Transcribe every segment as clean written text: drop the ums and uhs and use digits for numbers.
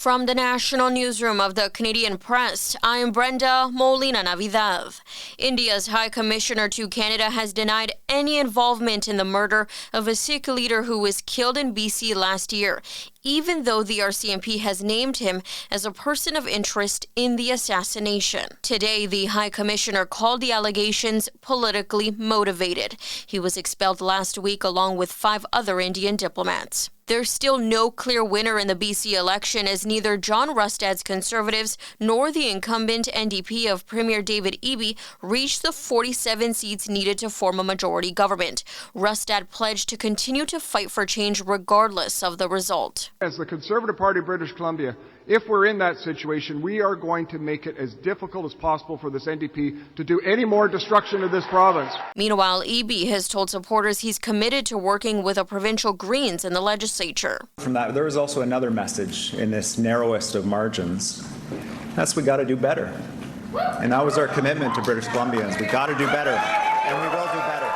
From the national newsroom of the Canadian Press, I'm Brenda Molina-Navidad. India's High Commissioner to Canada has denied any involvement in the murder of a Sikh leader who was killed in BC last year, even though the RCMP has named him as a person of interest in the assassination. Today, the High Commissioner called the allegations politically motivated. He was expelled last week along with 5 other Indian diplomats. There's still no clear winner in the BC election, as neither John Rustad's Conservatives nor the incumbent NDP of Premier David Eby reached the 47 seats needed to form a majority government. Rustad pledged to continue to fight for change regardless of the result. As the Conservative Party of British Columbia, if we're in that situation, we are going to make it as difficult as possible for this NDP to do any more destruction of this province. Meanwhile, Eby has told supporters he's committed to working with the provincial Greens in the legislature. From that, there was also another message in this narrowest of margins. That's we got to do better. And that was our commitment to British Columbians. We got to do better, and we will do better.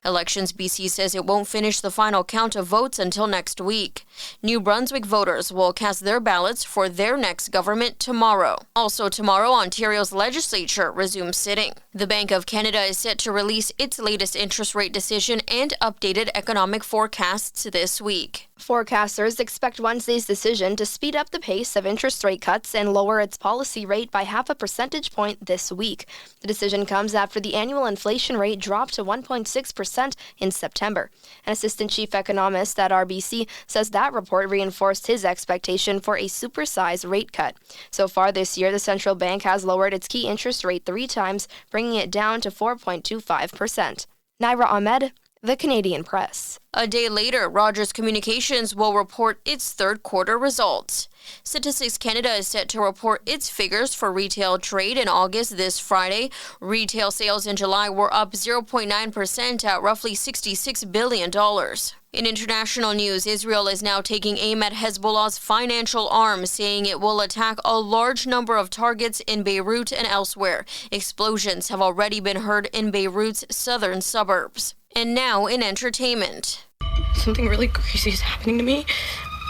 Elections BC says it won't finish the final count of votes until next week. New Brunswick voters will cast their ballots for their next government tomorrow. Also tomorrow, Ontario's legislature resumes sitting. The Bank of Canada is set to release its latest interest rate decision and updated economic forecasts this week. Forecasters expect Wednesday's decision to speed up the pace of interest rate cuts and lower its policy rate by 0.5 percentage point this week. The decision comes after the annual inflation rate dropped to 1.6% in September. An assistant chief economist at RBC says that report reinforced his expectation for a supersized rate cut. So far this year, the central bank has lowered its key interest rate 3 times, bringing it down to 4.25%. Naira Ahmed, The Canadian Press. A day later, Rogers Communications will report its third quarter results. Statistics Canada is set to report its figures for retail trade in August this Friday. Retail sales in July were up 0.9% at roughly $66 billion. In international news, Israel is now taking aim at Hezbollah's financial arm, saying it will attack a large number of targets in Beirut and elsewhere. Explosions have already been heard in Beirut's southern suburbs. And now in entertainment. Something really crazy is happening to me.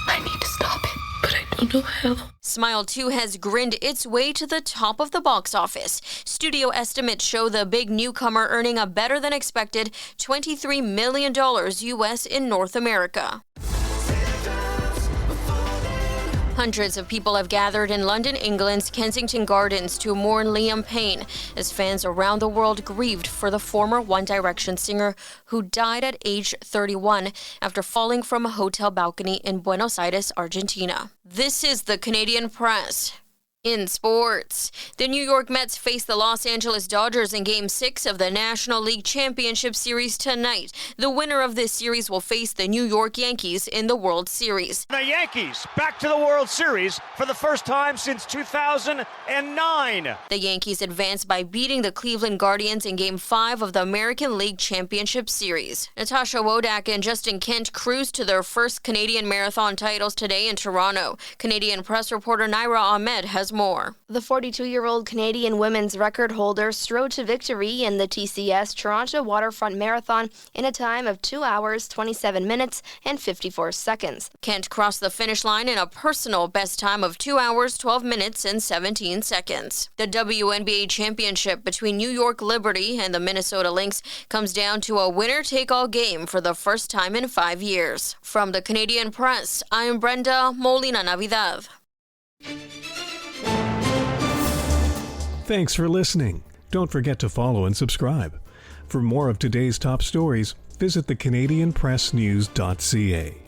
I need to stop it, but I don't know how. Smile 2 has grinned its way to the top of the box office. Studio estimates show the big newcomer earning a better than expected $23 million US in North America. Hundreds of people have gathered in London, England's Kensington Gardens to mourn Liam Payne, as fans around the world grieved for the former One Direction singer who died at age 31 after falling from a hotel balcony in Buenos Aires, Argentina. This is the Canadian Press. In sports, the New York Mets face the Los Angeles Dodgers in Game 6 of the National League Championship Series tonight. The winner of this series will face the New York Yankees in the World Series. The Yankees back to the World Series for the first time since 2009. The Yankees advanced by beating the Cleveland Guardians in Game 5 of the American League Championship Series. Natasha Wodak and Justin Kent cruised to their first Canadian marathon titles today in Toronto. Canadian press reporter Naira Ahmed has more. The 42-year-old Canadian women's record holder strode to victory in the TCS Toronto Waterfront Marathon in a time of 2 hours, 27 minutes, and 54 seconds. Kent crossed the finish line in a personal best time of 2 hours, 12 minutes, and 17 seconds. The WNBA championship between New York Liberty and the Minnesota Lynx comes down to a winner-take-all game for the first time in 5 years. From the Canadian Press, I'm Brenda Molina-Navidad. Thanks for listening. Don't forget to follow and subscribe. For more of today's top stories, visit thecanadianpressnews.ca.